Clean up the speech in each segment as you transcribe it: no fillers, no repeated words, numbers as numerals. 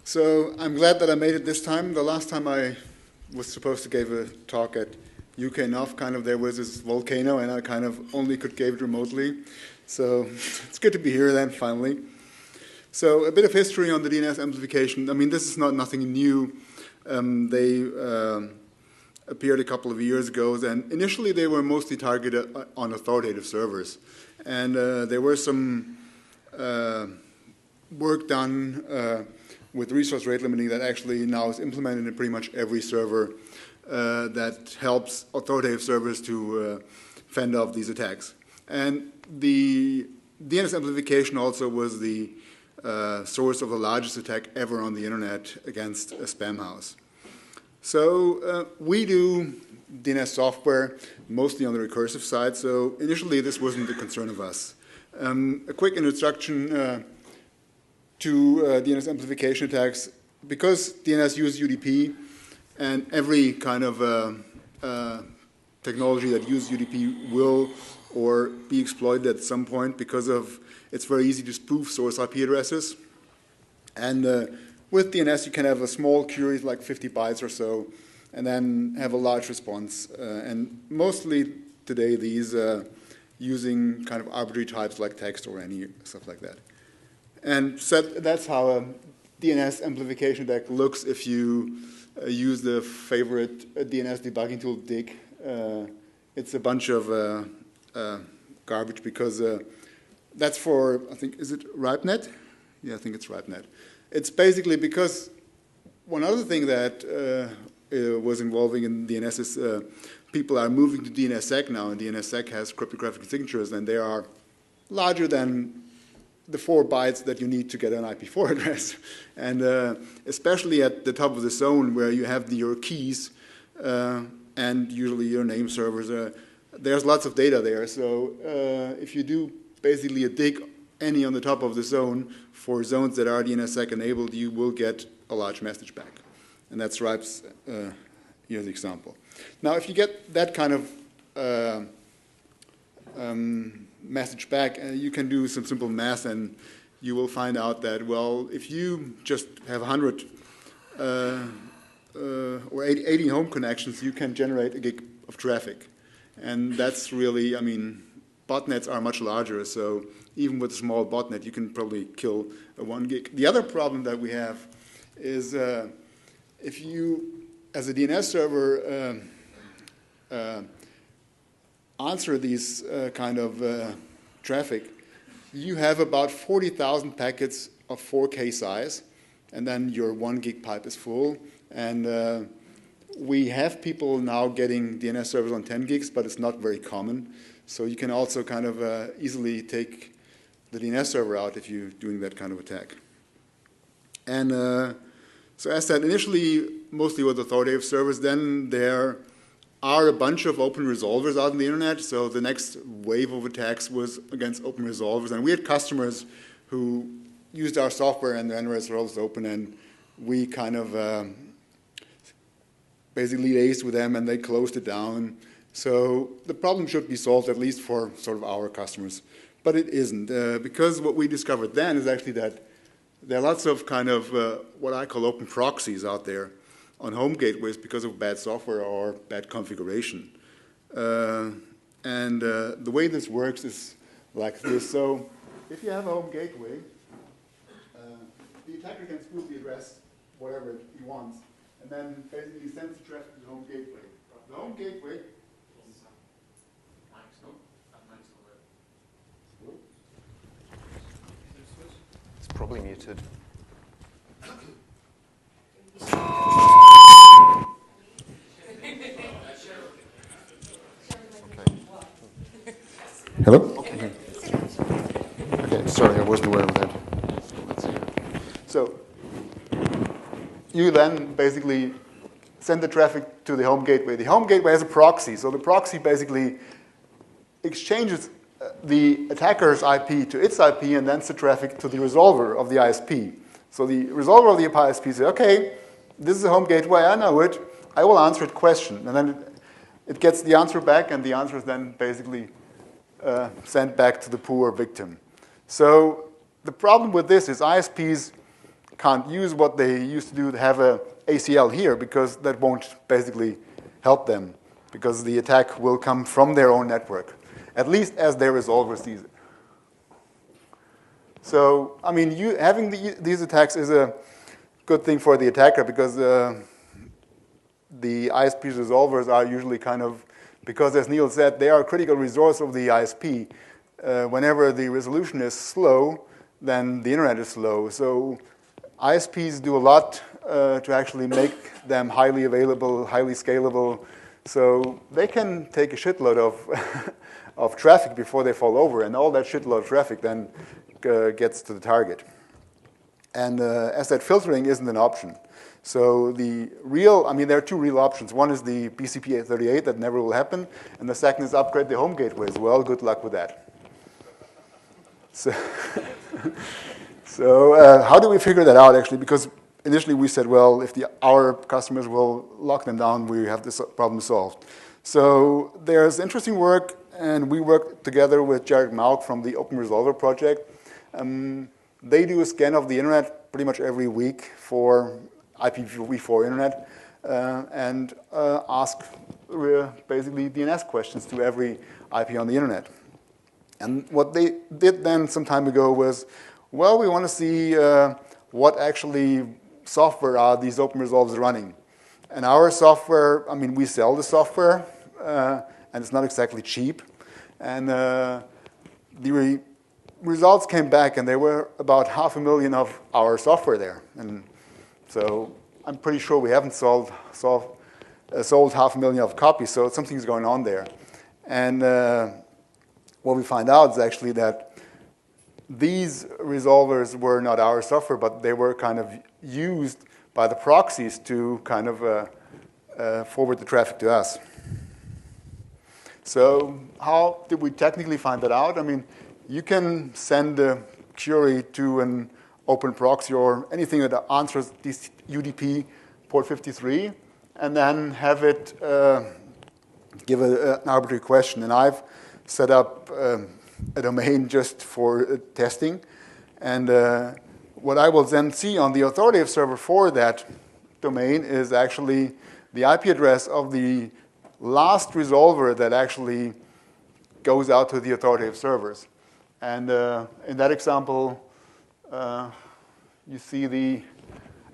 So I'm glad that I made it this time. The last time I was supposed to give a talk at UKNOF, kind of there was this volcano, and I kind of only could give it remotely. So it's good to be here then, finally. So a bit of history on the DNS amplification. I mean, this is nothing new. They appeared a couple of years ago, and initially they were mostly targeted on authoritative servers. And there were some work done with resource rate limiting that actually now is implemented in pretty much every server that helps authoritative servers to fend off these attacks. And the DNS amplification also was the source of the largest attack ever on the internet against a spam house. So we do DNS software mostly on the recursive side, so initially this wasn't a concern of us. A quick introduction to DNS amplification attacks. Because DNS uses UDP, and every kind of technology that uses UDP will or be exploited at some point because of it's very easy to spoof source IP addresses. And with DNS, you can have a small query, like 50 bytes or so, and then have a large response. And mostly today, these using kind of arbitrary types like text or any stuff like that. And so that's how a DNS amplification attack looks if you use the favorite DNS debugging tool, dig. It's a bunch of garbage because that's for, I think, is it RipeNet? Yeah, I think it's RipeNet. It's basically because one other thing that was involving in DNS is people are moving to DNSSEC now, and DNSSEC has cryptographic signatures, and they are larger than the 4 bytes that you need to get an IP4 address. And especially at the top of the zone where you have your keys and usually your name servers, there's lots of data there. So if you do basically a dig any on the top of the zone for zones that are DNSSEC enabled, you will get a large message back. And that's Ralf's here's the example. Now, if you get that kind of message back, you can do some simple math, and you will find out that, well, if you just have 100 or 80 home connections, you can generate a gig of traffic. And that's really, I mean, botnets are much larger, so even with a small botnet, you can probably kill a 1 gig. The other problem that we have is if you, as a DNS server, answer these kind of traffic, you have about 40,000 packets of 4K size, and then your 1 gig pipe is full. And we have people now getting DNS servers on 10 gigs, but it's not very common. So you can also kind of easily take the DNS server out if you're doing that kind of attack. And so as said, initially, mostly with authoritative servers, then there are a bunch of open resolvers out on the internet. So the next wave of attacks was against open resolvers. And we had customers who used our software and the NRS was open, and we kind of basically liaised with them, and they closed it down. So the problem should be solved, at least for sort of our customers. But it isn't, because what we discovered then is actually that there are lots of kind of what I call open proxies out there on home gateways because of bad software or bad configuration. And the way this works is like this. So if you have a home gateway, the attacker can spoof the address, whatever he wants, and then basically sends the traffic to the home gateway. The home gateway. It's probably muted. Hello? Okay. Okay, sorry, I wasn't aware of that. So you then basically send the traffic to the home gateway. The home gateway has a proxy. So the proxy basically exchanges the attacker's IP to its IP and then sends the traffic to the resolver of the ISP. So the resolver of the ISP says, okay, this is a home gateway, I know it, I will answer it question. And then it gets the answer back, and the answer is then basically sent back to the poor victim. So the problem with this is ISPs can't use what they used to do to have a ACL here, because that won't basically help them, because the attack will come from their own network, at least as their resolver sees it. So, I mean, having these attacks is a good thing for the attacker, because the ISP resolvers are usually kind of, because as Neil said, they are a critical resource of the ISP. Whenever the resolution is slow, then the internet is slow. So ISPs do a lot to actually make them highly available, highly scalable. So they can take a shitload of traffic before they fall over, and all that shitload of traffic then gets to the target. And asset filtering isn't an option. So there are two real options. One is the BCP838, that never will happen, and the second is upgrade the home gateway as well. Good luck with that. So, how do we figure that out, actually? Because initially we said, well, if our customers will lock them down, we have this problem solved. So there's interesting work, and we work together with Jared Mauk from the Open Resolver project. They do a scan of the internet pretty much every week for IPv4 internet and ask basically DNS questions to every IP on the internet. And what they did then some time ago was, well, we want to see what actually software are these open resolvers running. And our software, I mean, we sell the software, and it's not exactly cheap. And the results came back, and there were about 500,000 of our software there. And so I'm pretty sure we haven't sold 500,000 of copies, so something's going on there. And what we find out is actually that these resolvers were not our software, but they were kind of used by the proxies to kind of forward the traffic to us. So how did we technically find that out? I mean, you can send a query to an open proxy or anything that answers this UDP port 53, and then have it give an arbitrary question. And I've set up a domain just for testing. And what I will then see on the authoritative server for that domain is actually the IP address of the last resolver that actually goes out to the authoritative servers. And in that example, you see the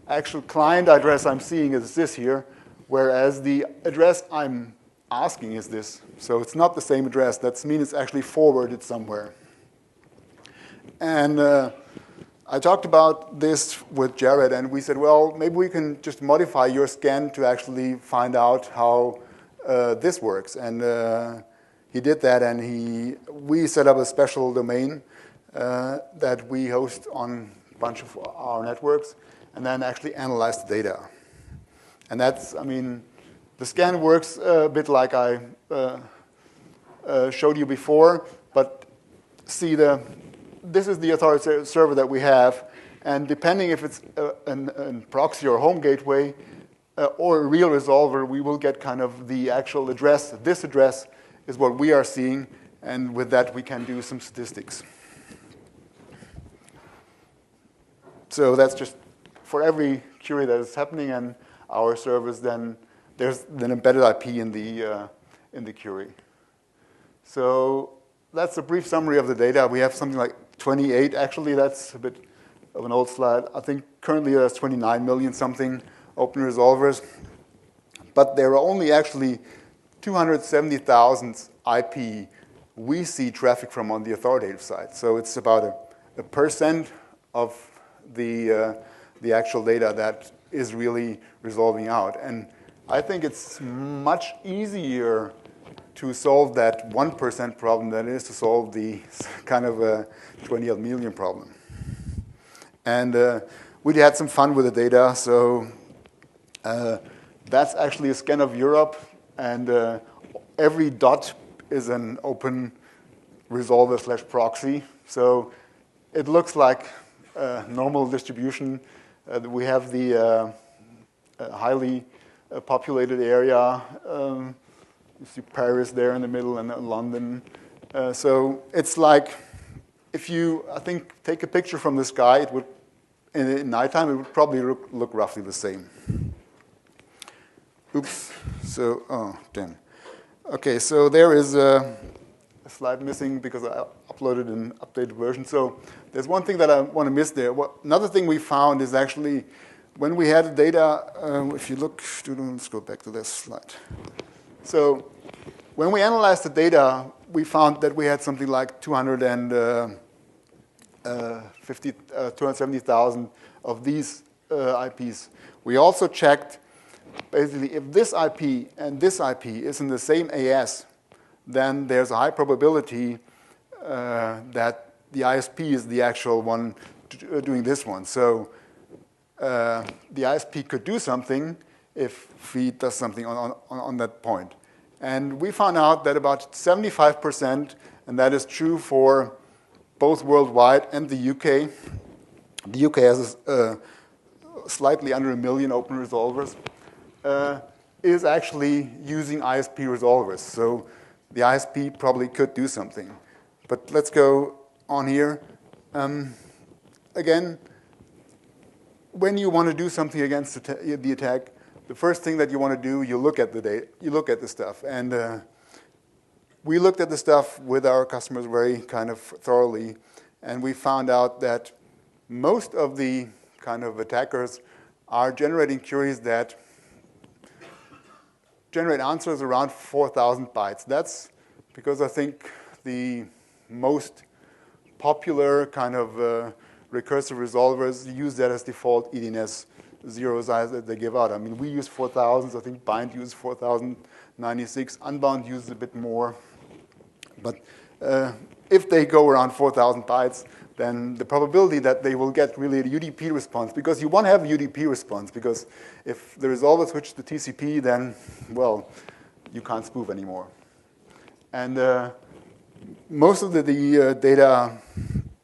actual client address I'm seeing is this here, whereas the address I'm asking is this. So it's not the same address. That means it's actually forwarded somewhere. And I talked about this with Jared, and we said, well, maybe we can just modify your scan to actually find out how this works. And he did that, and we set up a special domain that we host on a bunch of our networks, and then actually analyze the data. And that's, I mean, the scan works a bit like I showed you before, but see, this is the authoritative server that we have, and depending if it's a proxy or home gateway or a real resolver, we will get kind of the actual address. This address is what we are seeing, and with that we can do some statistics. So that's just for every query that is happening in our servers, then there's an embedded IP in the query. So that's a brief summary of the data. We have something like 28, actually. That's a bit of an old slide. I think currently there's 29 million something open resolvers. But there are only actually 270,000 IP we see traffic from on the authoritative side. So it's about a % of the actual data that is really resolving out. And I think it's much easier to solve that 1% problem than it is to solve the kind of 28 million problem. And we had some fun with the data. So that's actually a scan of Europe, and every dot is an open resolver / proxy. So it looks like a normal distribution. We have the highly populated area. You see Paris there in the middle, and London. So it's like if you, I think, take a picture from the sky, it would in nighttime, it would probably look roughly the same. Oops. So, oh, damn. Okay, so there is a slide missing because I uploaded an updated version. So there's one thing that I want to miss there. Another thing we found is actually when we had the data, if you look, let's go back to this slide. So when we analyzed the data, we found that we had something like 270,000 of these IPs. We also checked basically if this IP and this IP is in the same AS, then there's a high probability that the ISP is the actual one doing this one. So the ISP could do something if he does something on that point. And we found out that about 75%, and that is true for both worldwide and the UK. The UK has slightly under 1 million open resolvers, is actually using ISP resolvers. So the ISP probably could do something. But let's go on here. Again, when you want to do something against the attack, the first thing that you want to do, you look at the data, you look at the stuff. And we looked at the stuff with our customers very kind of thoroughly, and we found out that most of the kind of attackers are generating queries that generate answers around 4,000 bytes. That's because I think the most popular kind of recursive resolvers use that as default EDNS zeros that they give out. I mean, we use 4,000s. I think Bind uses 4,096. Unbound uses a bit more. But if they go around 4,000 bytes, then the probability that they will get really a UDP response, because you want to have a UDP response, because if the resolver switches to TCP, then, well, you can't spoof anymore. And most of the data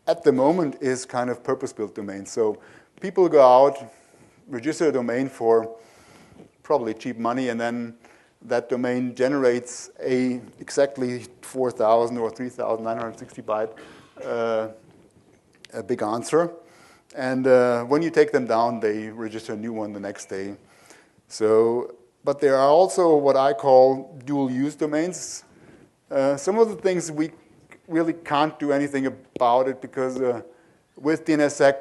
at the moment is kind of purpose-built domains. So people go out, register a domain for probably cheap money, and then that domain generates exactly 4,000 or 3,960 byte a big answer. And when you take them down, they register a new one the next day. So, but there are also what I call dual-use domains. Some of the things we really can't do anything about it because with DNSSEC,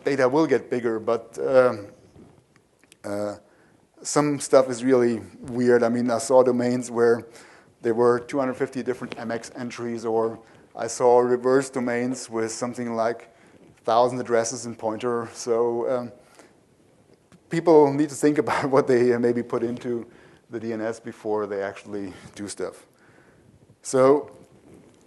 data will get bigger, but some stuff is really weird. I mean, I saw domains where there were 250 different MX entries, or I saw reverse domains with something like 1,000 addresses in pointer. So people need to think about what they maybe put into the DNS before they actually do stuff. So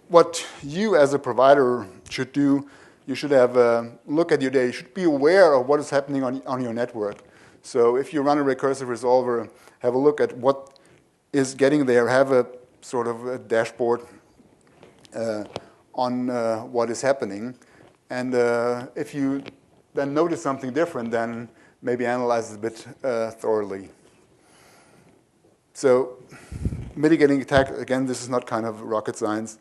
what you as a provider should do, you should have a look at your data. You should be aware of what is happening on your network. So if you run a recursive resolver, have a look at what is getting there. Have a sort of a dashboard on what is happening. And if you then notice something different, then maybe analyze it a bit thoroughly. So mitigating attack, again, this is not kind of rocket science.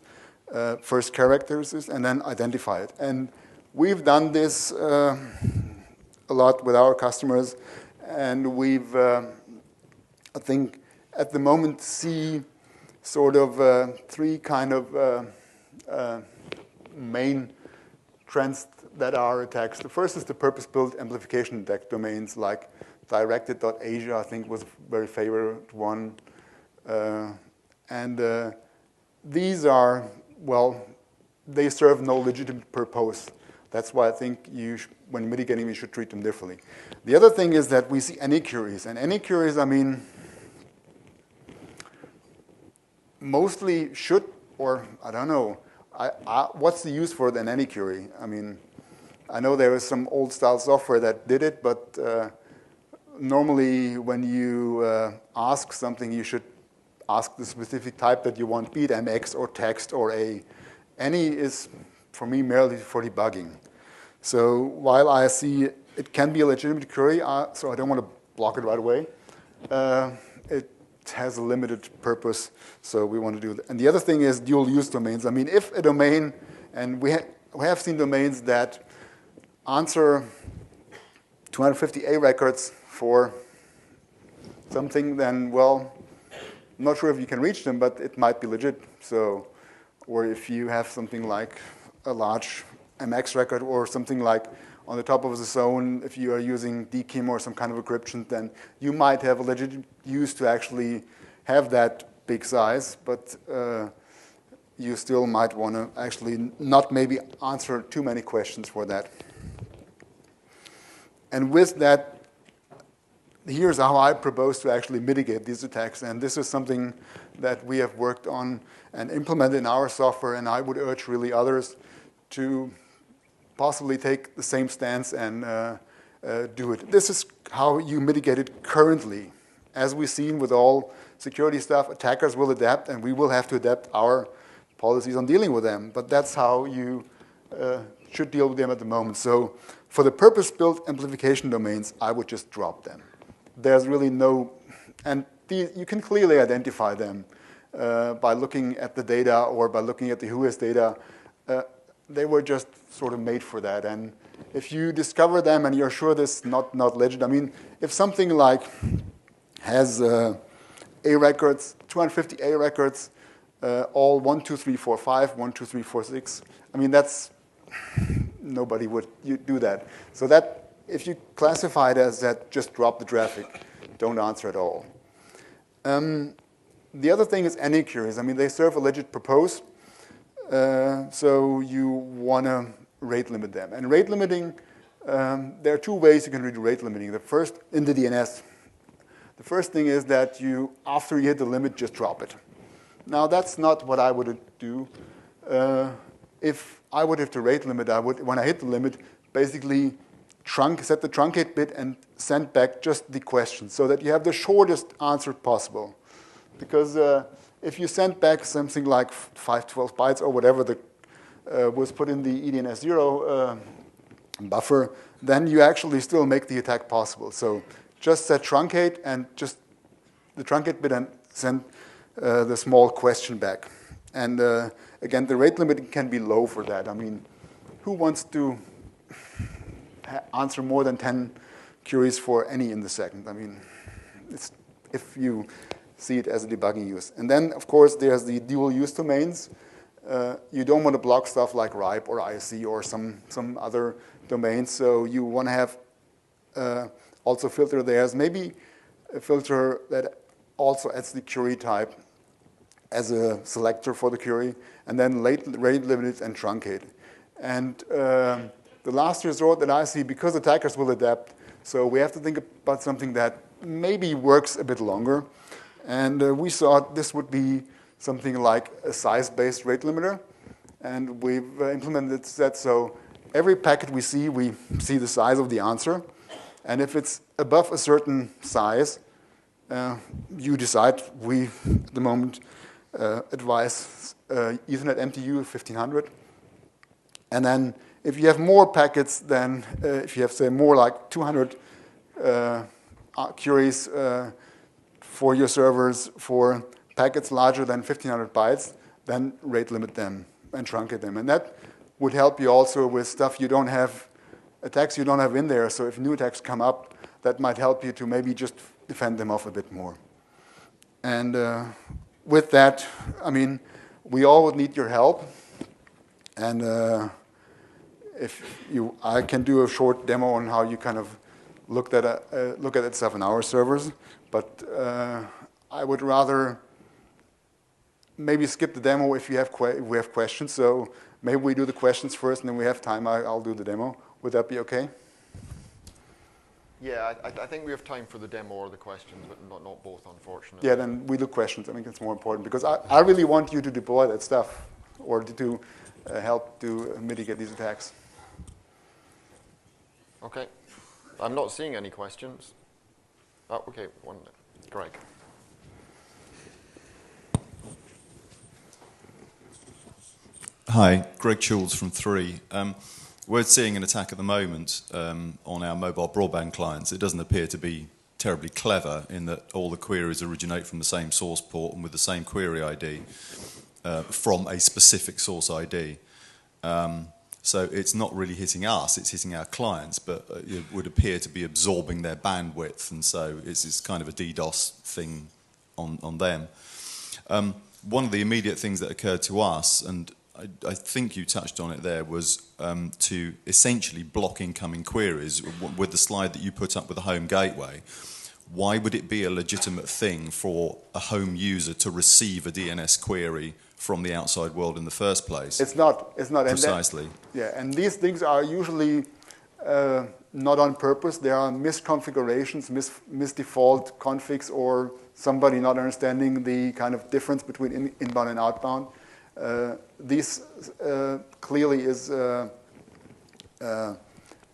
First characteristics, and then identify it. And we've done this a lot with our customers. And we've, I think, at the moment, see sort of 3 kind of main trends that are attacks. The first is the purpose-built amplification attack domains, like directed.asia, I think, was a very favorite one. And these are, well, they serve no legitimate purpose. That's why I think when mitigating, you should treat them differently. The other thing is that we see any queries. And any queries, I mean, mostly should, or I don't know, what's the use for an any query? I mean, I know there is some old-style software that did it, but normally when you ask something, you should ask the specific type that you want, be it MX or text or a. Any is, for me, merely for debugging. So while I see it can be a legitimate query, so I don't want to block it right away, it has a limited purpose, so we want to do that. And the other thing is dual-use domains. I mean, if a domain, and we have seen domains that answer 250A records for something, then, well, I'm not sure if you can reach them, but it might be legit. So, or if you have something like a large MX record or something like on the top of the zone, if you are using DKIM or some kind of encryption, then you might have a legit use to actually have that big size, but you still might want to actually not maybe answer too many questions for that. And with that, here's how I propose to actually mitigate these attacks. And this is something that we have worked on and implemented in our software, and I would urge really others to possibly take the same stance and do it. This is how you mitigate it currently. As we've seen with all security stuff, attackers will adapt, and we will have to adapt our policies on dealing with them. But that's how you should deal with them at the moment. So for the purpose-built amplification domains, I would just drop them. There's really no, and you can clearly identify them by looking at the data or by looking at the WHOIS data. They were just sort of made for that. And if you discover them and you're sure this is not legit, I mean, if something like has A records, 250 A records, all 1, 2, 3, 4, 5, 1, 2, 3, 4, 6, I mean, that's, nobody would do that. So that, if you classify it as that, just drop the traffic. Don't answer at all. The other thing is any queries. I mean, they serve a legit purpose. So you want to rate limit them. And rate limiting, there are two ways you can do rate limiting. The first, in the DNS. The first thing is that you, after you hit the limit, just drop it. Now, that's not what I would do. If I would have to rate limit, I would, when I hit the limit, basically set the truncate bit and send back just the question so that you have the shortest answer possible. Because if you send back something like 512 bytes or whatever was put in the EDNS0 buffer, then you actually still make the attack possible. So just set truncate and just the truncate bit and send the small question back. And again, the rate limit can be low for that. I mean, who wants to answer more than 10 queries for any in the second? I mean, it's, if you see it as a debugging use. And then, of course, there's the dual use domains. You don't want to block stuff like RIPE or ISC or some other domains. So you want to have also filter theirs. Maybe a filter that also adds the query type as a selector for the query, and then rate limit it and truncate. And the last resort that I see, because attackers will adapt, so we have to think about something that maybe works a bit longer. And we thought this would be something like a size-based rate limiter. And we've implemented that so every packet we see the size of the answer. And if it's above a certain size, you decide. We, at the moment, advise Ethernet MTU 1500. And then if you have more packets than, if you have, say, more like 200 queries for your servers for packets larger than 1500 bytes, then rate limit them and truncate them. And that would help you also with stuff you don't have, attacks you don't have in there. So if new attacks come up, that might help you to maybe just defend them off a bit more. And with that, I mean, we all would need your help. And I can do a short demo on how you kind of look at that stuff in our servers. But I would rather maybe skip the demo if we have questions. So maybe we do the questions first, and then we have time. I'll do the demo. Would that be OK? Yeah, I think we have time for the demo or the questions, but not both, unfortunately. Yeah, then we do questions. I think it's more important because I really want you to deploy that stuff or to help to mitigate these attacks. OK. I'm not seeing any questions. Oh, OK, one minute. Greg. Hi, Greg Choules from 3. We're seeing an attack at the moment on our mobile broadband clients. It doesn't appear to be terribly clever in that all the queries originate from the same source port and with the same query ID from a specific source ID. So it's not really hitting us, it's hitting our clients, but it would appear to be absorbing their bandwidth, and so it's kind of a DDoS thing on them. One of the immediate things that occurred to us, and I think you touched on it there, was to essentially block incoming queries. With the slide that you put up with the home gateway, why would it be a legitimate thing for a home user to receive a DNS query from the outside world in the first place? It's not. Precisely. And these things are usually not on purpose. There are misconfigurations, misdefault configs, or somebody not understanding the kind of difference between inbound and outbound. This clearly is a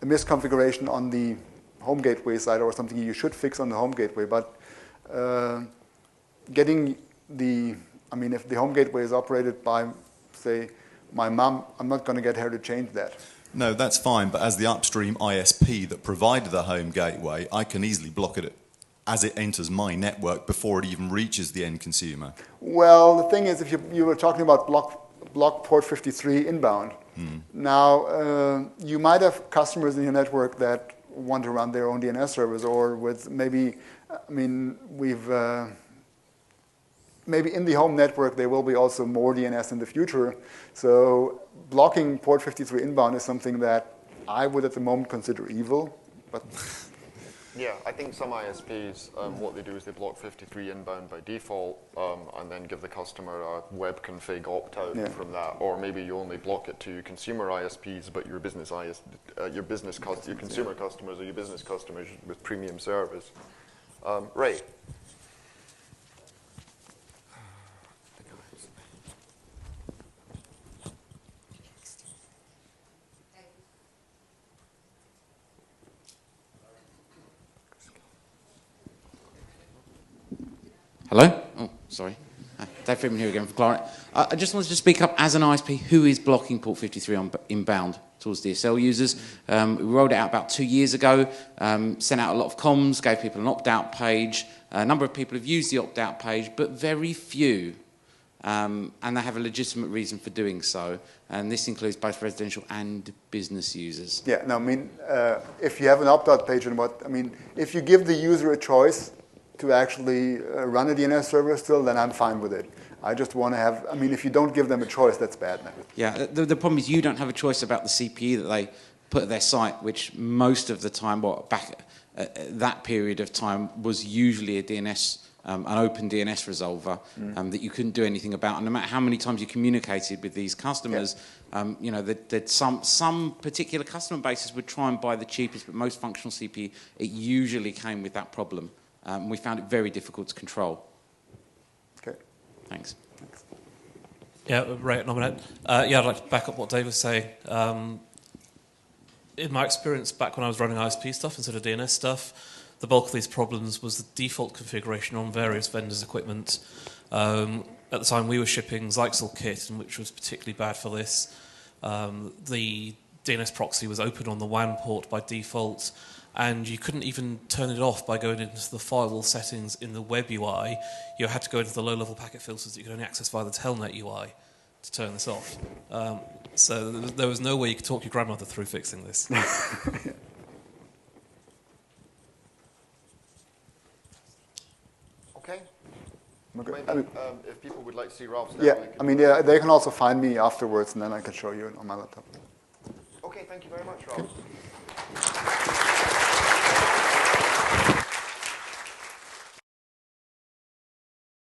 misconfiguration on the home gateway side, or something you should fix on the home gateway. But getting if the home gateway is operated by, say, my mom, I'm not going to get her to change that. No, that's fine, but as the upstream ISP that provided the home gateway, I can easily block it as it enters my network before it even reaches the end consumer. Well, the thing is, if you were talking about block port 53 inbound, now you might have customers in your network that want to run their own DNS servers, or with maybe in the home network there will be also more DNS in the future. So blocking port 53 inbound is something that I would at the moment consider evil. But yeah, I think some ISPs, what they do is they block 53 inbound by default, and then give the customer a web config opt-out from that. Or maybe you only block it to consumer ISPs, but your consumer customers or your business customers with premium service. Right. Hello? Oh, sorry. Dave Friedman here again from Claret. I just wanted to speak up as an ISP. Who is blocking port 53 inbound towards DSL users? We rolled it out about 2 years ago, sent out a lot of comms, gave people an opt-out page. A number of people have used the opt-out page, but very few. And they have a legitimate reason for doing so. And this includes both residential and business users. Yeah, no, if you have an opt-out page, if you give the user a choice to actually run a DNS server still, then I'm fine with it. I just want to have, if you don't give them a choice, that's bad. Yeah, the problem is you don't have a choice about the CPU that they put at their site, which most of the time, back at that period of time, was usually a DNS, an open DNS resolver that you couldn't do anything about. And no matter how many times you communicated with these customers, that some particular customer bases would try and buy the cheapest but most functional CPU. It usually came with that problem. We found it very difficult to control. Okay. Thanks. Yeah, right, Nominum. I'd like to back up what Dave was saying. In my experience, back when I was running ISP stuff instead of DNS stuff, the bulk of these problems was the default configuration on various vendors' equipment. At the time, we were shipping Zyxel kit, which was particularly bad for this. The DNS proxy was open on the WAN port by default, and you couldn't even turn it off by going into the firewall settings in the web UI. You had to go into the low-level packet filters that you could only access via the Telnet UI to turn this off. So there was no way you could talk your grandmother through fixing this. Okay. Maybe, if people would like to see Ralph's demo, they can also find me afterwards, and then I can show you on my laptop. Okay, thank you very much, Ralph.